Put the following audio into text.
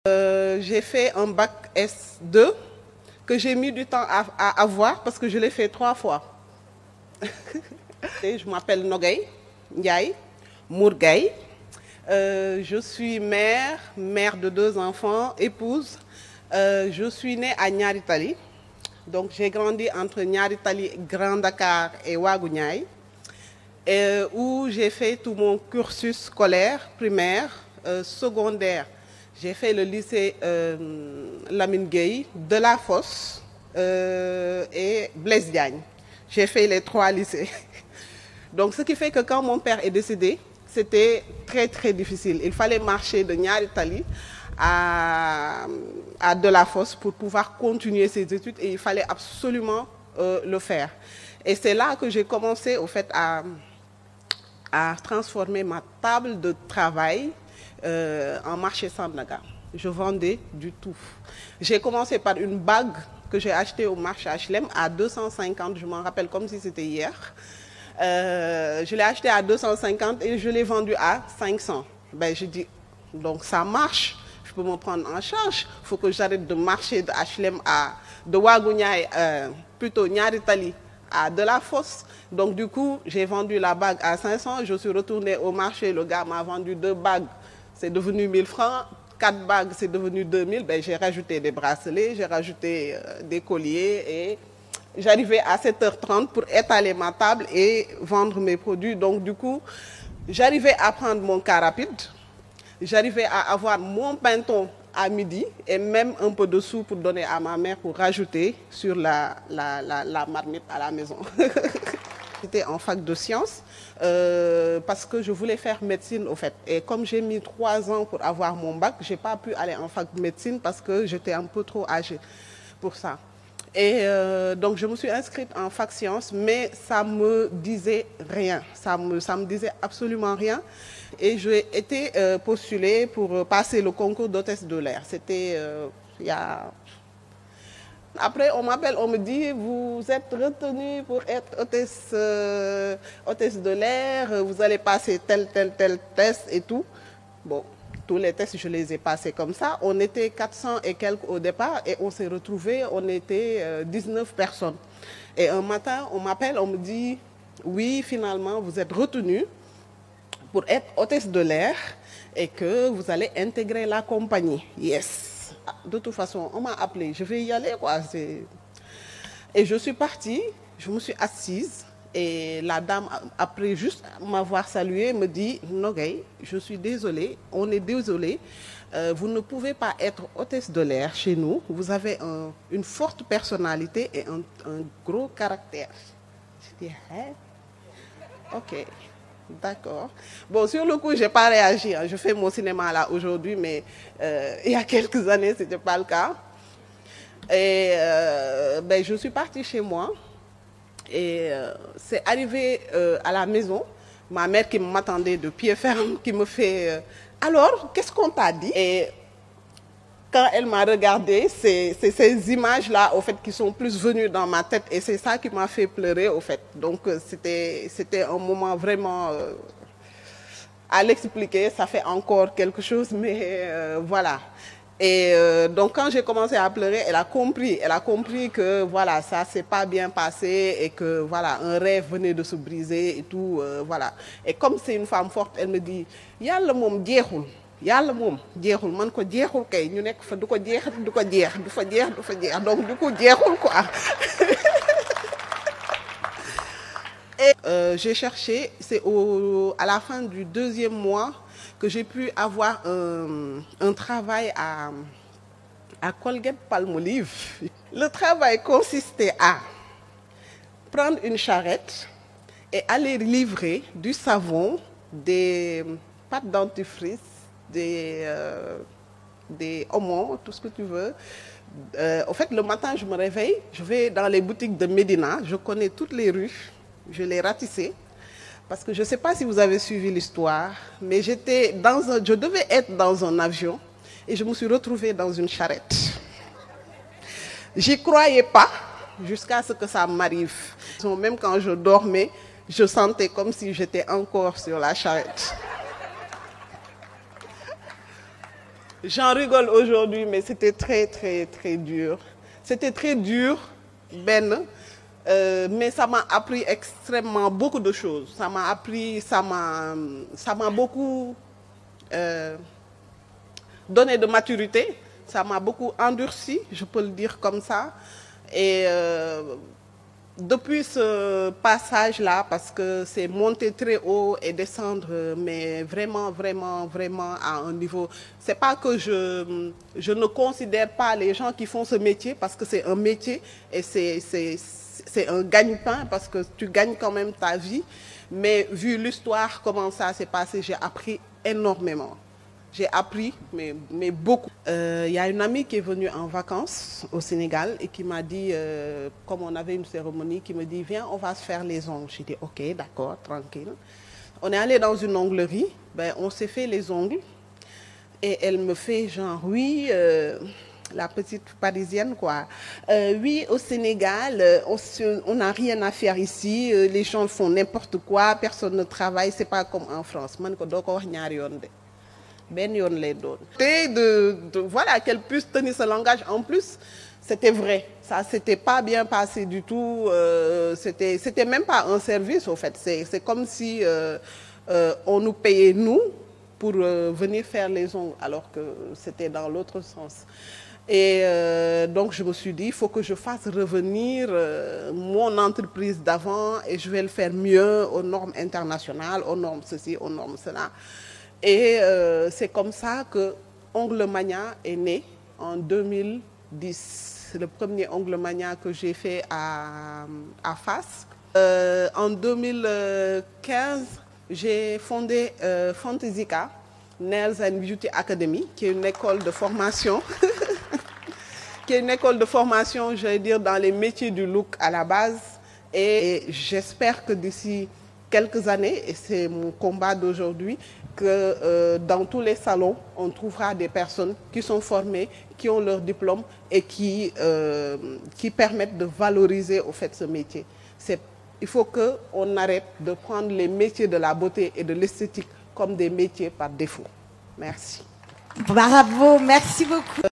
J'ai fait un bac S2 que j'ai mis du temps à avoir parce que je l'ai fait 3 fois. Je m'appelle Nogay Ndiaye Mourgaye. Je suis mère de 2 enfants, épouse. Je suis née à Niary Tally. Donc j'ai grandi entre Niary Tally, Grand Dakar et Ouagou Niayes, où j'ai fait tout mon cursus scolaire, primaire, secondaire. J'ai fait le lycée Lamine Gueye, Delafosse et Blaise Diagne. J'ai fait les 3 lycées. Donc ce qui fait que quand mon père est décédé, c'était très difficile. Il fallait marcher de Niary Tally à Delafosse pour pouvoir continuer ses études et il fallait absolument le faire. Et c'est là que j'ai commencé au fait à transformer ma table de travail en marché Sandaga. Je vendais du tout. J'ai commencé par une bague que j'ai achetée au marché HLM à 250, je m'en rappelle comme si c'était hier. Je l'ai achetée à 250 et je l'ai vendue à 500. Ben, je dis, donc ça marche, je peux me prendre en charge. Il faut que j'arrête de marcher de HLM de Ouagou Niayes, plutôt Niary Tally à Delafosse. Donc du coup, j'ai vendu la bague à 500. Je suis retournée au marché, le gars m'a vendu 2 bagues. C'est devenu 1000 francs, 4 bagues, c'est devenu 2000. Ben, j'ai rajouté des bracelets, j'ai rajouté des colliers et j'arrivais à 7h30 pour étaler ma table et vendre mes produits. Donc du coup, j'arrivais à prendre mon car rapide, j'arrivais à avoir mon pinton à midi et même un peu de sous pour donner à ma mère pour rajouter sur la marmite à la maison. J'étais en fac de sciences parce que je voulais faire médecine au fait. Et comme j'ai mis 3 ans pour avoir mon bac, je n'ai pas pu aller en fac de médecine parce que j'étais un peu trop âgée pour ça. Et donc je me suis inscrite en fac sciences, mais ça me disait rien. Ça me disait absolument rien. Et j'ai été postulée pour passer le concours d'hôtesse de l'air. C'était il y a... Après, on m'appelle, on me dit, vous êtes retenue pour être hôtesse de l'air, vous allez passer tel test et tout. Bon, tous les tests, je les ai passés comme ça. On était 400 et quelques au départ et on s'est retrouvés, on était 19 personnes. Et un matin, on m'appelle, on me dit, oui, finalement, vous êtes retenue pour être hôtesse de l'air et que vous allez intégrer la compagnie. Yes. De toute façon, on m'a appelé, je vais y aller, quoi. Et je suis partie, je me suis assise et la dame, après juste m'avoir salué, me dit, Nogay, je suis désolée, on est désolé, vous ne pouvez pas être hôtesse de l'air chez nous, vous avez une forte personnalité et un gros caractère. Je dis, hein? Ok. D'accord. Bon, sur le coup, je n'ai pas réagi. Hein. Je fais mon cinéma là aujourd'hui, mais il y a quelques années, ce n'était pas le cas. Et ben, je suis partie chez moi. Et c'est arrivé à la maison. Ma mère qui m'attendait de pied ferme, qui me fait alors, qu'est-ce qu'on t'a dit? Et quand elle m'a regardée, c'est ces images-là, au fait, qui sont plus venues dans ma tête. Et c'est ça qui m'a fait pleurer, au fait. Donc, c'était un moment vraiment... à l'expliquer, ça fait encore quelque chose, mais voilà. Et donc, quand j'ai commencé à pleurer, elle a compris que, voilà, ça s'est pas bien passé et que, voilà, un rêve venait de se briser et tout, voilà. Et comme c'est une femme forte, elle me dit, yalla mom jeexul. Yalla mom jeexul man ko jeexul kay ñu nek fa du ko jeex du ko jeex du fa jeex donc du coup jeexul quoi. Et j'ai cherché, c'est à la fin du 2e mois que j'ai pu avoir un travail à Colgate-Palmolive. Le travail consistait à prendre une charrette et aller livrer du savon, des pâtes dentifrice, des oignons, tout ce que tu veux. Au fait, le matin, je me réveille, je vais dans les boutiques de Médina, je connais toutes les rues, je les ratissais. Parce que je ne sais pas si vous avez suivi l'histoire, mais je devais être dans un avion et je me suis retrouvée dans une charrette. J'y croyais pas jusqu'à ce que ça m'arrive. Même quand je dormais, je sentais comme si j'étais encore sur la charrette. J'en rigole aujourd'hui, mais c'était très, très, très dur. C'était très dur, Ben, mais ça m'a appris extrêmement beaucoup de choses. Ça m'a appris, ça m'a beaucoup donné de maturité. Ça m'a beaucoup endurci, je peux le dire comme ça. Et depuis ce passage-là, parce que c'est monter très haut et descendre, mais vraiment, vraiment, vraiment à un niveau... C'est pas que je ne considère pas les gens qui font ce métier, parce que c'est un métier et c'est un gagne-pain, parce que tu gagnes quand même ta vie. Mais vu l'histoire, comment ça s'est passé, j'ai appris énormément. J'ai appris, mais beaucoup. Y a une amie qui est venue en vacances au Sénégal et qui m'a dit, comme on avait une cérémonie, qui me dit, viens, on va se faire les ongles. J'ai dit, ok, d'accord, tranquille. On est allé dans une onglerie, ben, on s'est fait les ongles. Et elle me fait genre, oui, la petite parisienne, quoi. Oui, au Sénégal, on n'a rien à faire ici. Les gens font n'importe quoi, personne ne travaille. C'est pas comme en France. Man ko doko wax ñaar yoon de. Ben yoon lay doon. Voilà, qu'elle puisse tenir ce langage. En plus, c'était vrai. Ça s'était pas bien passé du tout. C'était même pas un service, au fait. C'est comme si on nous payait, nous, pour venir faire les ongles, alors que c'était dans l'autre sens. Et donc, je me suis dit, il faut que je fasse revenir mon entreprise d'avant et je vais le faire mieux aux normes internationales, aux normes ceci, aux normes cela. Et c'est comme ça que Onglemania est né en 2010. C'est le premier Onglemania que j'ai fait à Fass. En 2015, j'ai fondé Fantasyka, Nails and Beauty Academy, qui est une école de formation, qui est une école de formation, je vais dire, dans les métiers du look à la base. Et j'espère que d'ici quelques années, et c'est mon combat d'aujourd'hui, que dans tous les salons, on trouvera des personnes qui sont formées, qui ont leur diplôme et qui permettent de valoriser au fait ce métier. Il faut qu'on arrête de prendre les métiers de la beauté et de l'esthétique comme des métiers par défaut. Merci. Bravo, merci beaucoup.